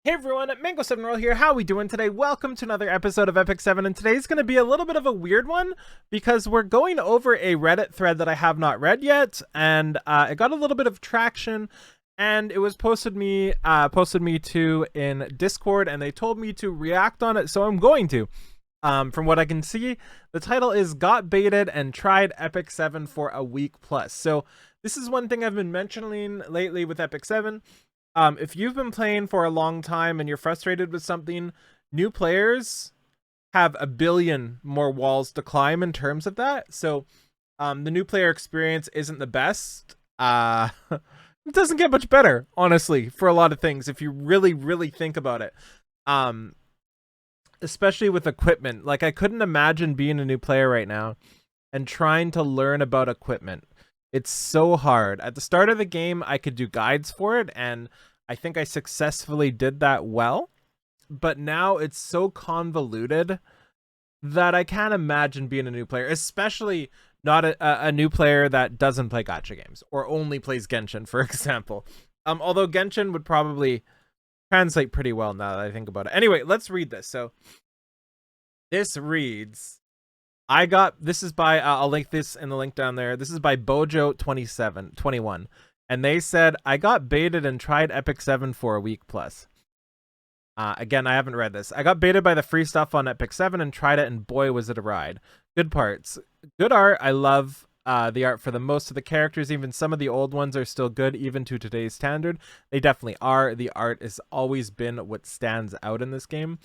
Hey everyone, Mango7Roll here. How we doing today? Welcome to another episode of Epic 7, and today's going to be a little bit of a weird one because we're going over a Reddit thread that I have not read yet, and it got a little bit of traction, and it was posted me to in Discord, and they told me to react on it, so I'm going to. From what I can see, the title is Got Baited and Tried Epic 7 for a Week Plus. So this is one thing I've been mentioning lately with Epic 7. If you've been playing for a long time and you're frustrated with something, new players have a billion more walls to climb in terms of that. So the new player experience isn't the best. It doesn't get much better, honestly, for a lot of things if you really think about it. Especially with equipment. Like, I couldn't imagine being a new player right now and trying to learn about equipment. It's so hard. At the start of the game, I could do guides for it, and I think I successfully did that well. But now it's so convoluted that I can't imagine being a new player, especially not a new player that doesn't play gacha games or only plays Genshin, for example. Although Genshin would probably translate pretty well now that I think about it. Anyway, let's read this. So this reads... this is by, I'll link this in the link down there. This is by Bojo21. And they said, I got baited and tried Epic 7 for a week plus. Again, I haven't read this. I got baited by the free stuff on Epic 7 and tried it, and boy, was it a ride. Good parts. Good art. I love the art for the most of the characters. Even some of the old ones are still good, even to today's standard. They definitely are. The art has always been what stands out in this game.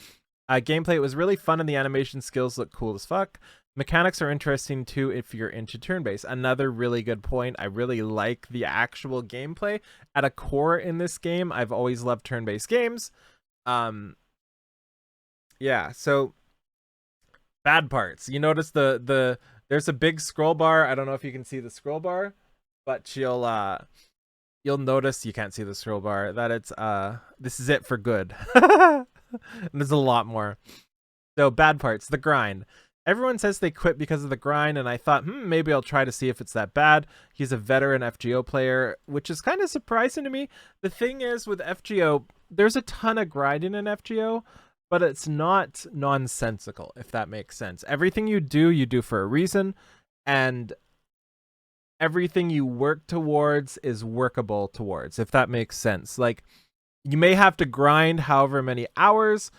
Gameplay, it was really fun, and the animation skills look cool as fuck. Mechanics are interesting too if you're into turn-based. Another really good point. I really like the actual gameplay. At a core in this game, I've always loved turn-based games. Yeah, so bad parts. You notice there's a big scroll bar. I don't know if you can see the scroll bar, but you'll notice, you can't see the scroll bar, that it's this is it for good. And there's a lot more. So bad parts, the grind. Everyone says they quit because of the grind, and I thought, maybe I'll try to see if it's that bad. He's a veteran FGO player, which is kind of surprising to me. The thing is, with FGO, there's a ton of grinding in FGO, but it's not nonsensical, if that makes sense. Everything you do for a reason, and everything you work towards is workable towards, if that makes sense. Like, you may have to grind however many hours,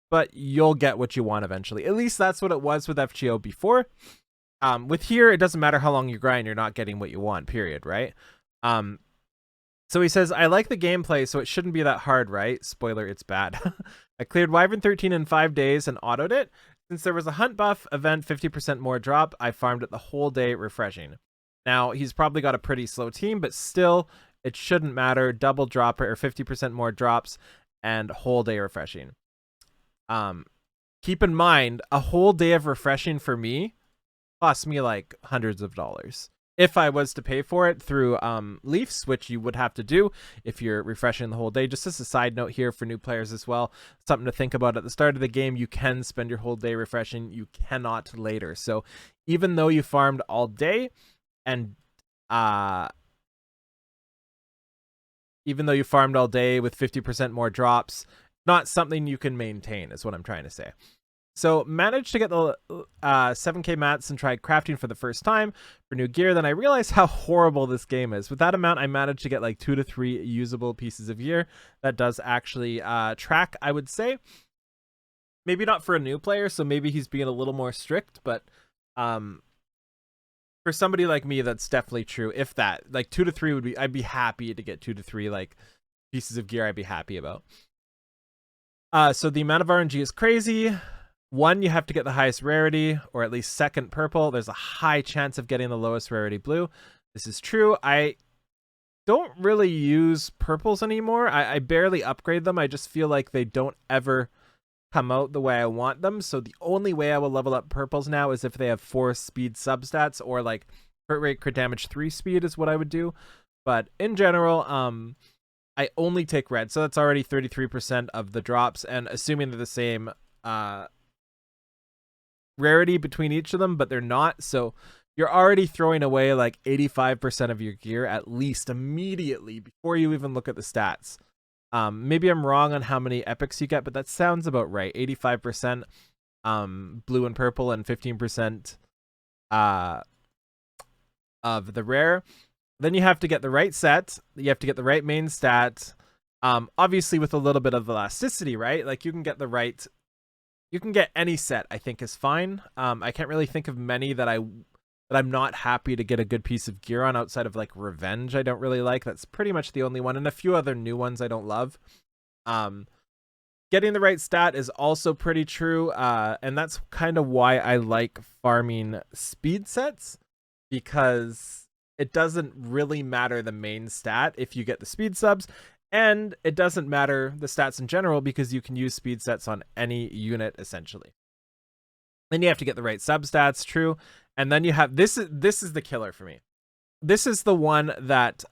but you'll get what you want eventually. At least that's what it was with FGO before. With here, it doesn't matter how long you grind, you're not getting what you want, period, right? So he says, I like the gameplay, so it shouldn't be that hard, right? Spoiler, it's bad. I cleared Wyvern 13 in 5 days and autoed it. Since there was a hunt buff event, 50% more drop, I farmed it the whole day, refreshing. Now, he's probably got a pretty slow team, but still, it shouldn't matter. Double dropper or 50% more drops and whole day refreshing. Keep in mind, a whole day of refreshing for me cost me like hundreds of dollars. If I was to pay for it through Leafs, which you would have to do if you're refreshing the whole day. Just as a side note here for new players as well, something to think about at the start of the game, you can spend your whole day refreshing. You cannot later. So even though you farmed all day and even though you farmed all day with 50% more drops, not something you can maintain is what I'm trying to say. So managed to get the 7k mats and tried crafting for the first time for new gear. Then I realized how horrible this game is. With that amount, I managed to get like 2 to 3 usable pieces of gear. That does actually track, I would say. Maybe not for a new player, so maybe he's being a little more strict, but for somebody like me, that's definitely true. If that, like 2 to 3 would be, I'd be happy to get 2 to 3 like pieces of gear I'd be happy about. So the amount of RNG is crazy. One, you have to get the highest rarity, or at least second purple. There's a high chance of getting the lowest rarity blue. This is true. I don't really use purples anymore. I barely upgrade them. I just feel like they don't ever come out the way I want them. So the only way I will level up purples now is if they have 4 speed substats, or like crit rate, crit damage 3 speed is what I would do. But in general, I only take red. So that's already 33% of the drops, and assuming they're the same rarity between each of them, but they're not. So you're already throwing away like 85% of your gear at least immediately before you even look at the stats. Maybe I'm wrong on how many epics you get, but that sounds about right. 85% blue and purple and 15% of the rare. Then you have to get the right set. You have to get the right main stat. Obviously with a little bit of elasticity, right? Like you can get any set, I think, is fine. I can't really think of many that I'm not happy to get a good piece of gear on outside of like Revenge. I don't really like. That's pretty much the only one, and a few other new ones I don't love. Getting the right stat is also pretty true, and that's kind of why I like farming speed sets, because it doesn't really matter the main stat if you get the speed subs, and it doesn't matter the stats in general because you can use speed sets on any unit essentially. Then you have to get the right substats, true, and then you have this is the killer for me. This is the one that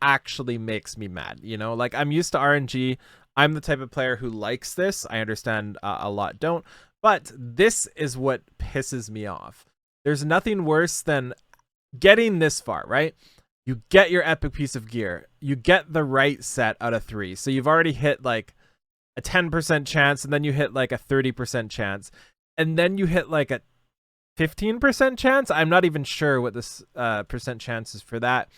actually makes me mad. You know, like I'm used to RNG. I'm the type of player who likes this. I understand a lot don't, but this is what pisses me off. There's nothing worse than getting this far, right? You get your epic piece of gear. You get the right set out of 3. So you've already hit like a 10% chance, and then you hit like a 30% chance, and then you hit like a 15% chance. I'm not even sure what this percent chance is for that.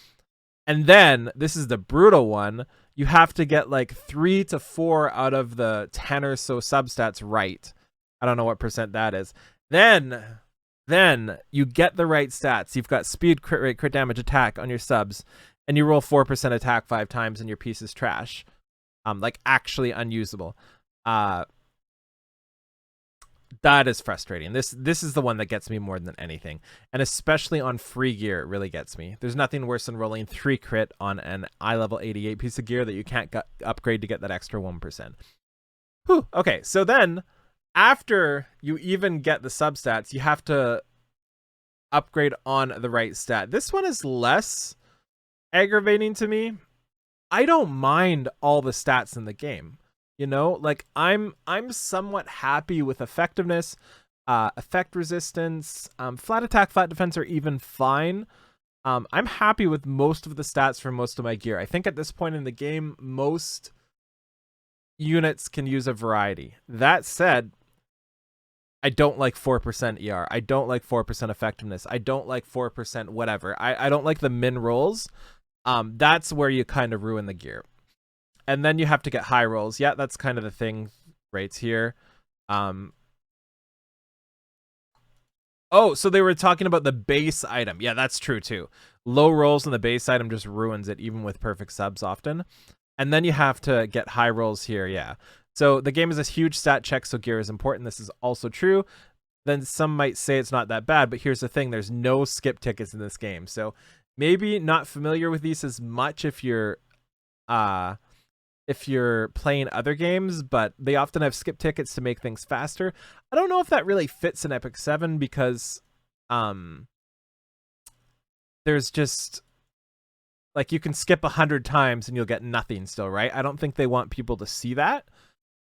And then this is the brutal one. You have to get like 3 to 4 out of the 10 or so substats right. I don't know what percent that is. Then you get the right stats. You've got speed, crit rate, crit damage, attack on your subs, and you roll 4% attack 5 times, and your piece is trash. Like actually unusable. That is frustrating. This is the one that gets me more than anything, and especially on free gear, it really gets me. There's nothing worse than rolling 3 crit on an eye level 88 piece of gear that you can't upgrade to get that extra 1%. Whew. Okay, so then after you even get the substats, you have to upgrade on the right stat. This one is less aggravating to me. I don't mind all the stats in the game. You know, like I'm somewhat happy with effectiveness, effect resistance, flat attack, flat defense are even fine. I'm happy with most of the stats for most of my gear. I think at this point in the game, most units can use a variety. That said, I don't like 4% ER. I don't like 4% effectiveness. I don't like 4% whatever. I don't like the min rolls. That's where you kind of ruin the gear. And then you have to get high rolls. Yeah, that's kind of the thing right here. Oh, so they were talking about the base item. Yeah, that's true too. Low rolls on the base item just ruins it, even with perfect subs often. And then you have to get high rolls here. Yeah. So the game is a huge stat check, so gear is important. This is also true. Then some might say it's not that bad, but here's the thing. There's no skip tickets in this game. So maybe not familiar with these as much if you're playing other games, but they often have skip tickets to make things faster. I don't know if that really fits in Epic 7 because there's just like you can skip 100 times and you'll get nothing still, right? I don't think they want people to see that.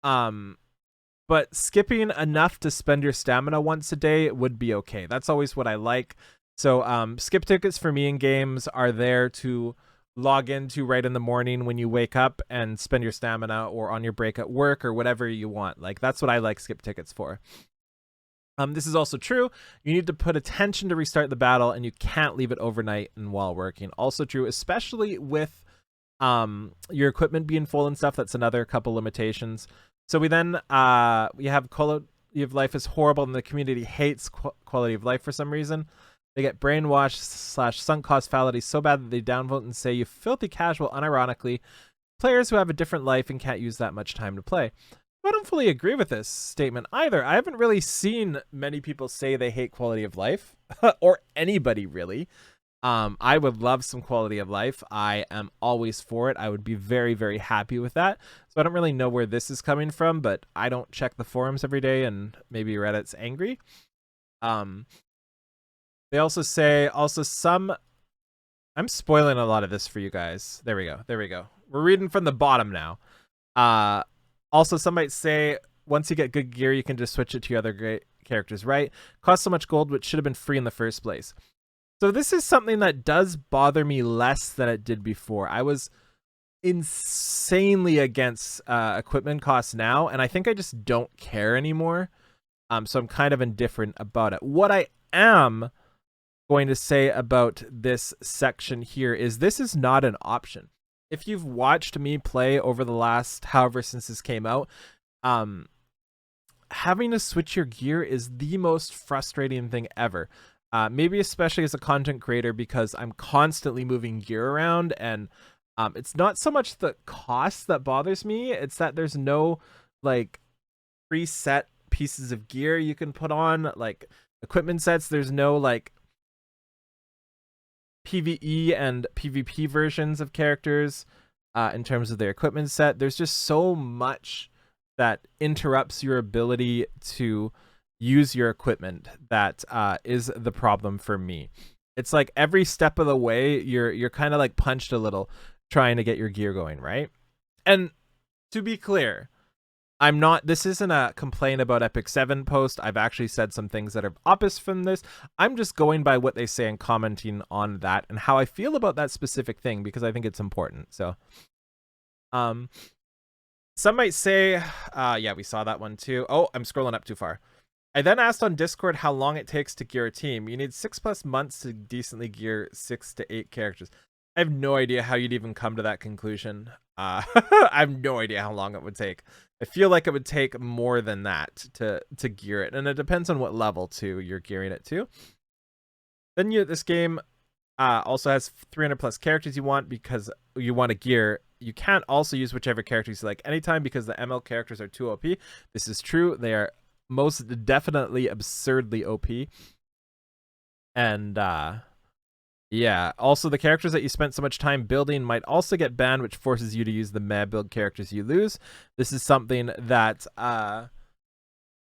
But skipping enough to spend your stamina once a day would be okay. That's always what I like. So skip tickets for me in games are there to log into right in the morning when you wake up and spend your stamina, or on your break at work, or whatever you want. Like that's what I like skip tickets for. This is also true. You need to put attention to restart the battle, and you can't leave it overnight and while working. Also true, especially with your equipment being full and stuff. That's another couple limitations. So we then we have quality of life is horrible, and the community hates quality of life for some reason. They get brainwashed / sunk cost fallacy so bad that they downvote and say, you filthy casual, unironically, players who have a different life and can't use that much time to play. I don't fully agree with this statement either. I haven't really seen many people say they hate quality of life, or anybody really. I would love some quality of life. I am always for it. I would be very, very happy with that. So I don't really know where this is coming from, but I don't check the forums every day, and maybe Reddit's angry. They also say, some... I'm spoiling a lot of this for you guys. There we go. We're reading from the bottom now. Also, some might say, once you get good gear, you can just switch it to your other great characters, right? Costs so much gold, which should have been free in the first place. So this is something that does bother me less than it did before. I was insanely against equipment costs now, and I think I just don't care anymore. So I'm kind of indifferent about it. What I am going to say about this section here is this is not an option. If you've watched me play over the last however since this came out, having to switch your gear is the most frustrating thing ever. Maybe especially as a content creator, because I'm constantly moving gear around, and it's not so much the cost that bothers me, it's that there's no like preset pieces of gear you can put on, like equipment sets. There's no like PvE and PvP versions of characters in terms of their equipment set. There's just so much that interrupts your ability to use your equipment that is the problem for me. It's like every step of the way you're kind of like punched a little trying to get your gear going, right? And to be clear, this isn't a complaint about Epic 7 post. I've actually said some things that are opposite from this. I'm just going by what they say and commenting on that and how I feel about that specific thing, because I think it's important. So some might say, yeah, we saw that one too. Oh, I'm scrolling up too far. I then asked on Discord how long it takes to gear a team. You need 6+ months to decently gear 6 to 8 characters. I have no idea how you'd even come to that conclusion. I have no idea how long it would take. I feel like it would take more than that to gear it, and it depends on what level too you're gearing it to. Then this game also has 300+ characters you want because you want to gear. You can't also use whichever characters you like anytime because the ML characters are too OP. This is true. They are most definitely absurdly OP. And yeah, also the characters that you spent so much time building might also get banned, which forces you to use the mad build characters you lose. This is something that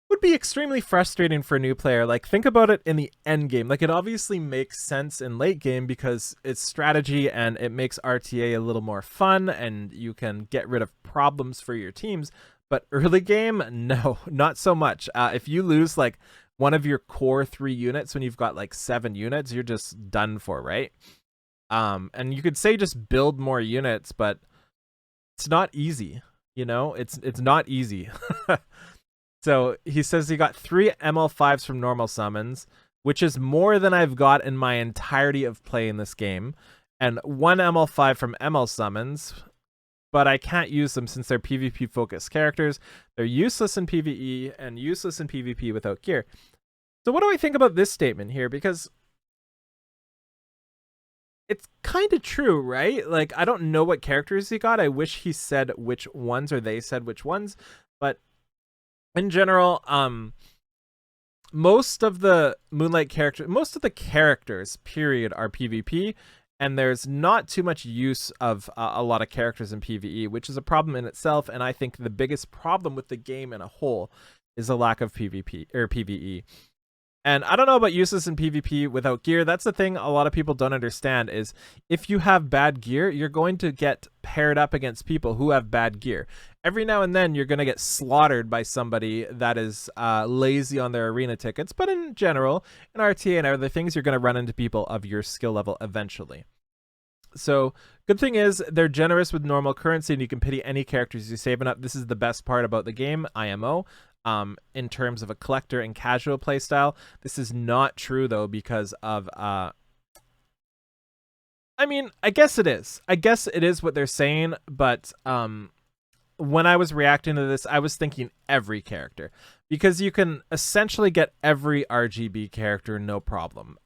would be extremely frustrating for a new player. Like, think about it in the end game. Like, it obviously makes sense in late game because it's strategy and it makes RTA a little more fun and you can get rid of problems for your teams. But early game, no, not so much. If you lose like one of your core 3 units when you've got like 7 units, you're just done for, right? And you could say just build more units, but it's not easy, you know? It's not easy. So he says he got 3 ML5s from normal summons, which is more than I've got in my entirety of playing this game, and 1 ML5 from ML summons, but I can't use them since they're PvP focused characters. They're useless in PvE and useless in PvP without gear. So what do I think about this statement here? Because it's kind of true, right? Like, I don't know what characters he got. I wish he said which ones, or they said which ones, but in general, most of the Moonlight characters, most of the characters, period, are PvP, and there's not too much use of a lot of characters in PvE, which is a problem in itself. And I think the biggest problem with the game in a whole is a lack of PvP or PvE. And I don't know about useless in PvP without gear. That's the thing a lot of people don't understand is if you have bad gear, you're going to get paired up against people who have bad gear. Every now and then, you're going to get slaughtered by somebody that is lazy on their arena tickets. But in general, in RTA and other things, you're going to run into people of your skill level eventually. So good thing is they're generous with normal currency and you can pity any characters you're saving up. This is the best part about the game, IMO. In terms of a collector and casual playstyle. This is not true though because of I mean, I guess it is. I guess it is what they're saying, but when I was reacting to this, I was thinking every character because you can essentially get every RGB character no problem.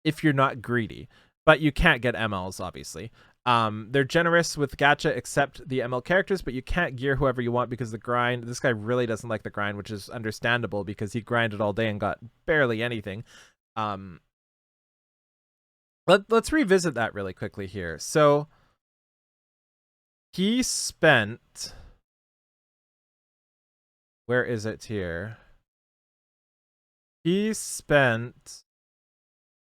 If you're not greedy, but you can't get MLs obviously. They're generous with gacha except the ML characters, but you can't gear whoever you want because the grind, this guy really doesn't like the grind, which is understandable because he grinded all day and got barely anything. Let's revisit that really quickly here. So he spent, where is it here? He spent,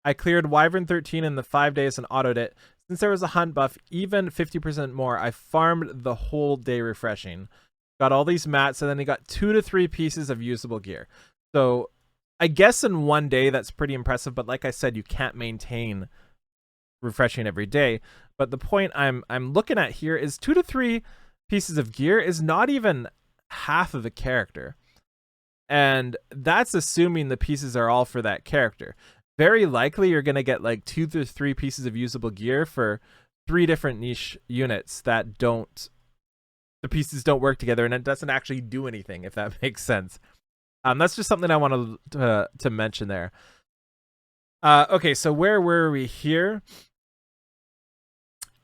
I cleared Wyvern 13 in the 5 days and autoed it. Since there was a hunt buff, even 50% more, I farmed the whole day refreshing. Got all these mats, and then he got 2 to 3 pieces of usable gear. So I guess in 1 day, that's pretty impressive. But like I said, you can't maintain refreshing every day. But the point I'm looking at here is 2 to 3 pieces of gear is not even half of a character. And that's assuming the pieces are all for that character. Very likely you're going to get like 2 to 3 pieces of usable gear for 3 different niche units that the pieces don't work together, and it doesn't actually do anything, if that makes sense. That's just something I wanted to mention there. Okay, so where were we here?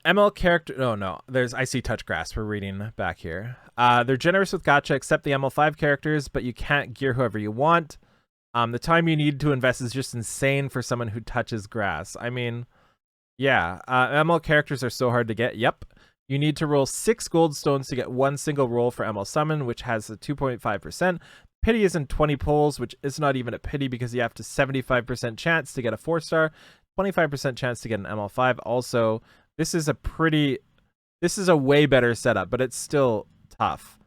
ML character. Oh no, I see Touch Grass. We're reading back here. They're generous with gacha, except the ML5 characters, but you can't gear whoever you want. The time you need to invest is just insane for someone who touches grass. I mean, yeah, ML characters are so hard to get. Yep. You need to roll 6 gold stones to get 1 single roll for ML Summon, which has a 2.5%. Pity isn't 20 pulls, which is not even a pity because you have to 75% chance to get a 4-star, 25% chance to get an ML5. Also, this is a way better setup, but it's still tough.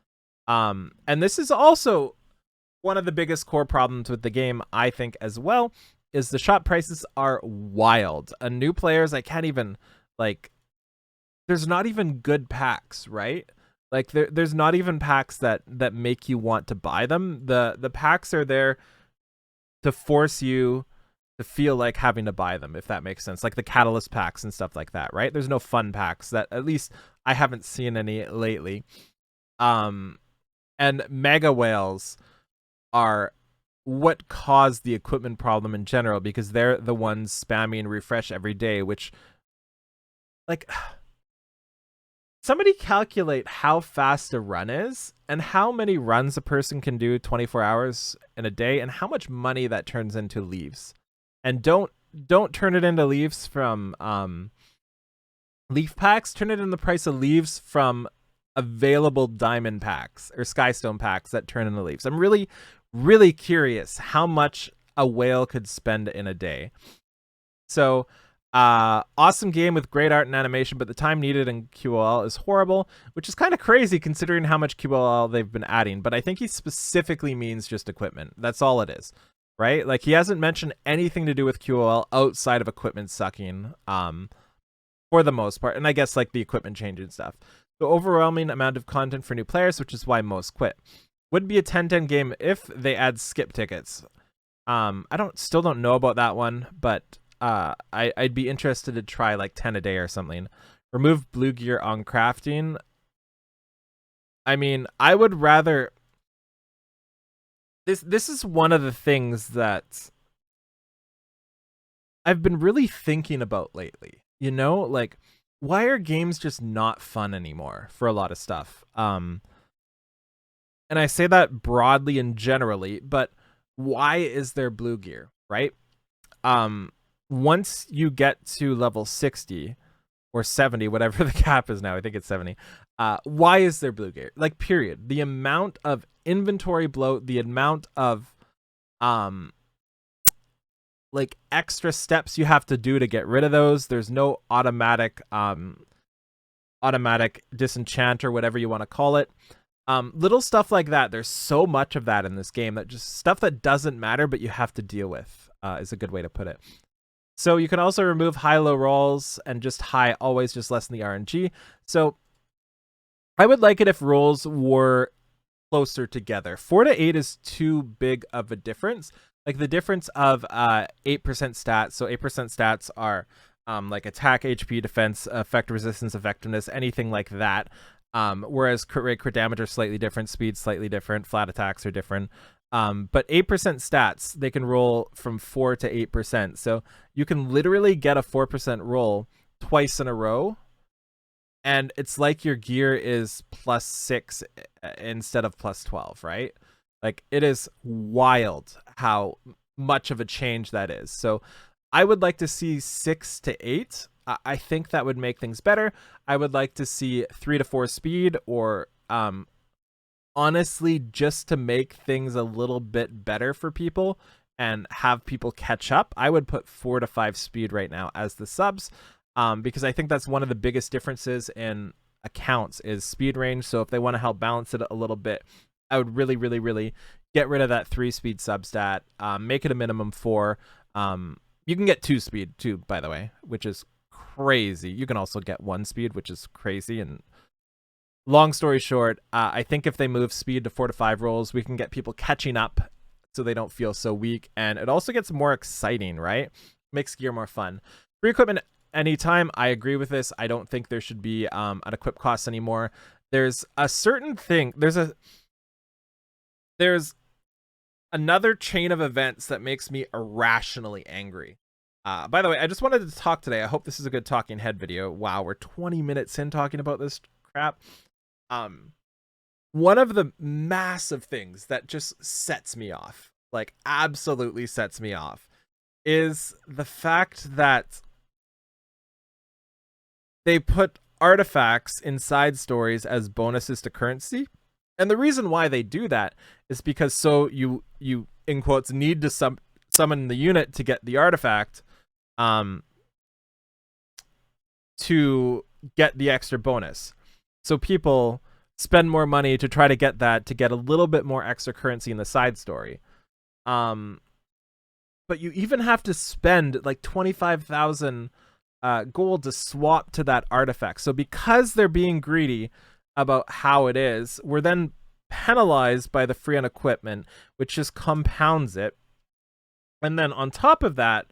And this is also one of the biggest core problems with the game, I think, as well, is the shop prices are wild. New players, I can't even, like, there's not even good packs, right? Like there's not even packs that make you want to buy them. The packs are there to force you to feel like having to buy them, if that makes sense. Like the catalyst packs and stuff like that, right? There's no fun packs, that at least I haven't seen any lately. And mega whales are what caused the equipment problem in general, because they're the ones spamming refresh every day, which, like, somebody calculate how fast a run is and how many runs a person can do 24 hours in a day and how much money that turns into leaves. And don't turn it into leaves from leaf packs. Turn it in the price of leaves from available diamond packs or skystone packs that turn into leaves. I'm really, really curious how much a whale could spend in a day. So awesome game with great art and animation, but the time needed in QOL is horrible, which is kind of crazy considering how much QOL they've been adding. But I think he specifically means just equipment. That's all it is, right? Like, he hasn't mentioned anything to do with QOL outside of equipment sucking, for the most part. And I guess like the equipment change and stuff. The overwhelming amount of content for new players, which is why most quit. Would be a 10-10 game if they add skip tickets. I still don't know about that one, but I'd be interested to try like 10 a day or something. Remove blue gear on crafting. I mean, I would rather. This is one of the things that I've been really thinking about lately. You know, like, why are games just not fun anymore for a lot of stuff? And I say that broadly and generally, but why is there blue gear, right? Once you get to level 60 or 70, whatever the cap is now, I think it's 70, why is there blue gear? Like, period. The amount of inventory bloat, the amount of like extra steps you have to do to get rid of those. There's no automatic disenchant or whatever you want to call it. Little stuff like that. There's so much of that in this game, that just stuff that doesn't matter but you have to deal with, is a good way to put it. So you can also remove high-low rolls and just high always just lessen the RNG. So I would like it if rolls were closer together. 4 to 8 is too big of a difference. Like the difference of 8% stats. So 8% stats are like attack, HP, defense, effect, resistance, effectiveness, anything like that. Whereas crit rate, crit damage are slightly different, speed slightly different, flat attacks are different. But 8% stats, they can roll from 4 to 8%. So you can literally get a 4% roll twice in a row. And it's like your gear is +6 instead of +12, right? Like, it is wild how much of a change that is. So I would like to see 6 to 8. I think that would make things better. I would like to see 3 to 4 speed, or honestly, just to make things a little bit better for people and have people catch up, I would put 4 to 5 speed right now as the subs, because I think that's one of the biggest differences in accounts is speed range. So if they want to help balance it a little bit, I would really, really, really get rid of that 3 speed sub stat, make it a minimum 4. You can get 2 speed too, by the way, which is crazy. You can also get 1 speed, which is crazy. And long story short, I think if they move speed to 4 to 5 rolls, we can get people catching up so they don't feel so weak. And it also gets more exciting, right? Makes gear more fun. Free equipment anytime. I agree with this. I don't think there should be an equip cost anymore. There's a certain thing. There's another chain of events that makes me irrationally angry. By the way, I just wanted to talk today. I hope this is a good talking head video. Wow, we're 20 minutes in talking about this crap. One of the massive things that just sets me off, like absolutely sets me off, is the fact that they put artifacts in side stories as bonuses to currency. And the reason why they do that is because so you in quotes need to summon the unit to get the artifact to get the extra bonus. So people spend more money to try to get that, to get a little bit more extra currency in the side story. But you even have to spend like 25,000 gold to swap to that artifact. So because they're being greedy about how it is, we're then penalized by the free on equipment, which just compounds it. And then on top of that,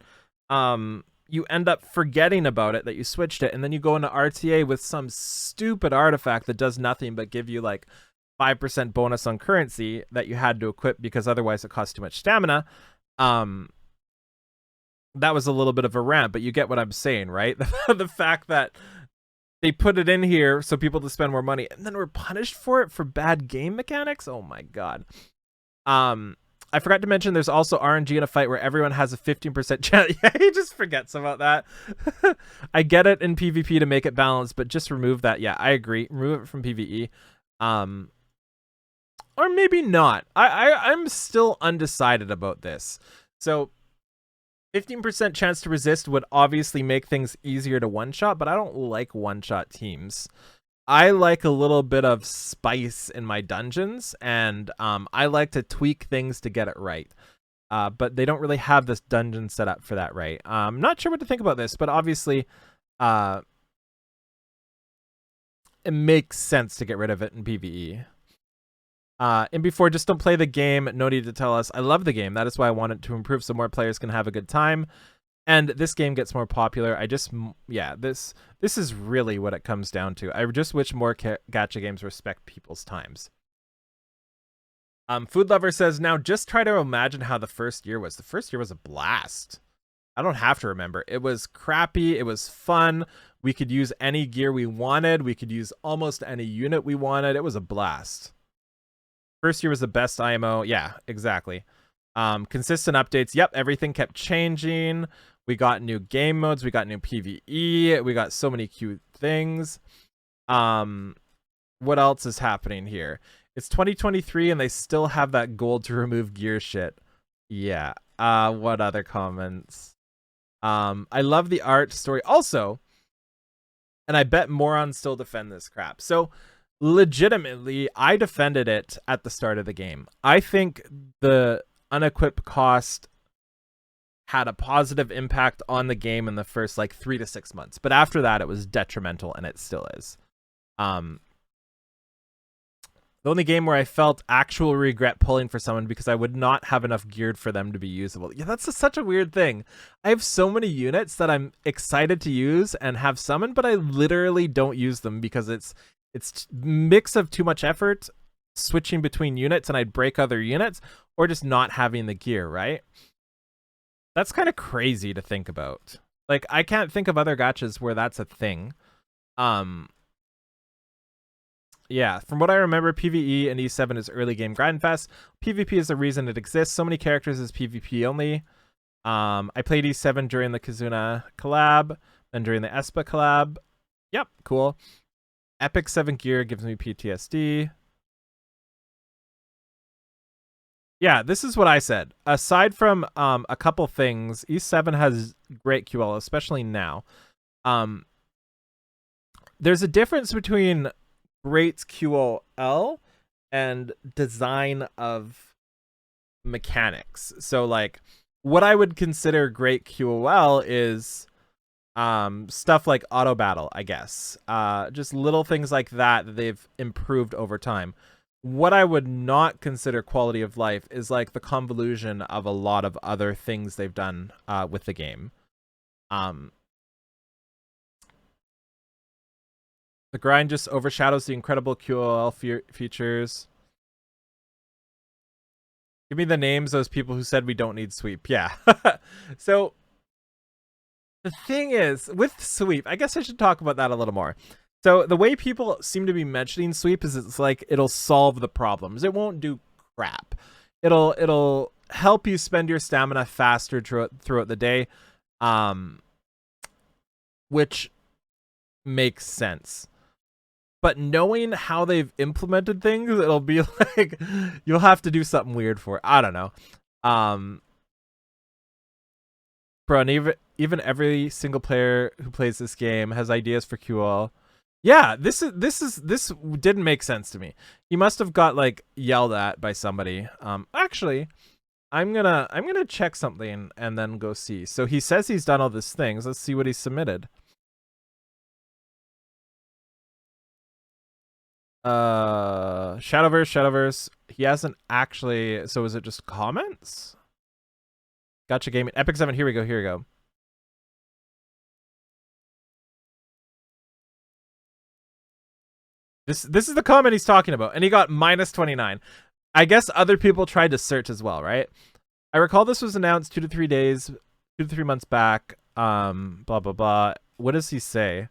you end up forgetting about it, that you switched it, and then you go into RTA with some stupid artifact that does nothing but give you like 5% bonus on currency that you had to equip because otherwise it costs too much stamina. That was a little bit of a rant, but you get what I'm saying, right? The fact that they put it in here so people to spend more money, and then we're punished for it for bad game mechanics. Oh my god. I forgot to mention there's also RNG in a fight where everyone has a 15% chance. Yeah, he just forgets about that. I get it in PvP to make it balanced, but just remove that. Yeah, I agree. Remove it from PvE. Or maybe not. I'm still undecided about this. So 15% chance to resist would obviously make things easier to one-shot, but I don't like one-shot teams. I like a little bit of spice in my dungeons, and I like to tweak things to get it right. But they don't really have this dungeon set up for that, right? I'm not sure what to think about this, but obviously it makes sense to get rid of it in PvE. And before, just don't play the game. No need to tell us. I love the game. That is why I want it to improve so more players can have a good time. And this game gets more popular. Yeah, this is really what it comes down to. I just wish more gacha games respect people's times. Food Lover says, now just try to imagine how the first year was. The first year was a blast. I don't have to remember. It was crappy. It was fun. We could use any gear we wanted. We could use almost any unit we wanted. It was a blast. First year was the best IMO. Yeah, exactly. Consistent updates. Yep, everything kept changing. We got new game modes. We got new PvE. We got so many cute things. What else is happening here? It's 2023 and they still have that gold to remove gear shit. Yeah. What other comments? I love the art story. Also, and I bet morons still defend this crap. So legitimately, I defended it at the start of the game. I think the unequip cost had a positive impact on the game in the first like 3 to 6 months, but after that it was detrimental, and it still is. The only game where I felt actual regret pulling for someone because I would not have enough geared for them to be usable. Yeah, that's such a weird thing. I have so many units that I'm excited to use and have summoned, but I literally don't use them because it's mix of too much effort switching between units, and I'd break other units, or just not having the gear, right? That's kind of crazy to think about. Like, I can't think of other gachas where that's a thing. Yeah, from what I remember, PvE in E7 is early game grindfest. PvP is the reason it exists. So many characters is PvP only. I played E7 during the Kizuna collab, then during the Espa collab. Yep, cool. Epic 7 gear gives me PTSD. Yeah, this is what I said. Aside from a couple things, E7 has great QL, especially now. There's a difference between great QOL and design of mechanics. So like what I would consider great QOL is Stuff like auto battle, I guess. Just little things like that they've improved over time. What I would not consider quality of life is like the convolution of a lot of other things they've done with the game. The grind just overshadows the incredible QOL features. Give me the names of those people who said we don't need sweep. Yeah. So the thing is, with sweep, I guess I should talk about that a little more. So the way people seem to be mentioning sweep is it's like it'll solve the problems. It won't do crap. It'll help you spend your stamina faster throughout the day, which makes sense. But knowing how they've implemented things, it'll be like you'll have to do something weird for it. I don't know. Bro, and even every single player who plays this game has ideas for QL. Yeah, this didn't make sense to me. He must have got like yelled at by somebody. Actually, I'm gonna check something and then go see. So he says he's done all these things. Let's see what he submitted. Shadowverse. He hasn't actually. So is it just comments? Gotcha Gaming. Epic 7. Here we go. This is the comment he's talking about, and he got -29. I guess other people tried to search as well, right? I recall this was announced 2 to 3 days, 2 to 3 months back. Blah blah blah. What does he say?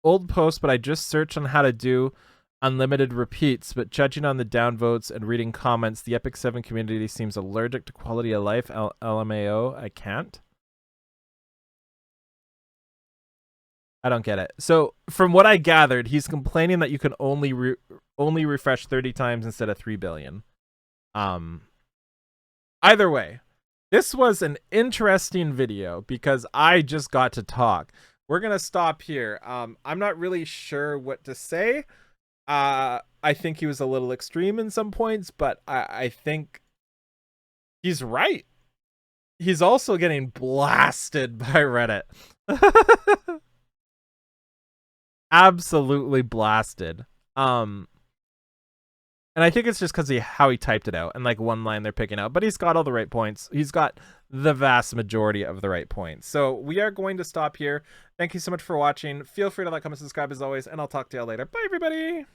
Old post, but I just searched on how to do unlimited repeats, but judging on the downvotes and reading comments, the Epic 7 community seems allergic to quality of life. LMAO, I can't. I don't get it. So from what I gathered, he's complaining that you can only refresh 30 times instead of 3 billion. Either way, this was an interesting video because I just got to talk. We're gonna stop here. I'm not really sure what to say. I think he was a little extreme in some points, but I think he's right. He's also getting blasted by Reddit. Absolutely blasted. And I think it's just because how he typed it out and like one line they're picking out, but he's got all the right points. He's got the vast majority of the right points. So we are going to stop here. Thank you so much for watching. Feel free to like, comment, subscribe as always, and I'll talk to y'all later. Bye, everybody.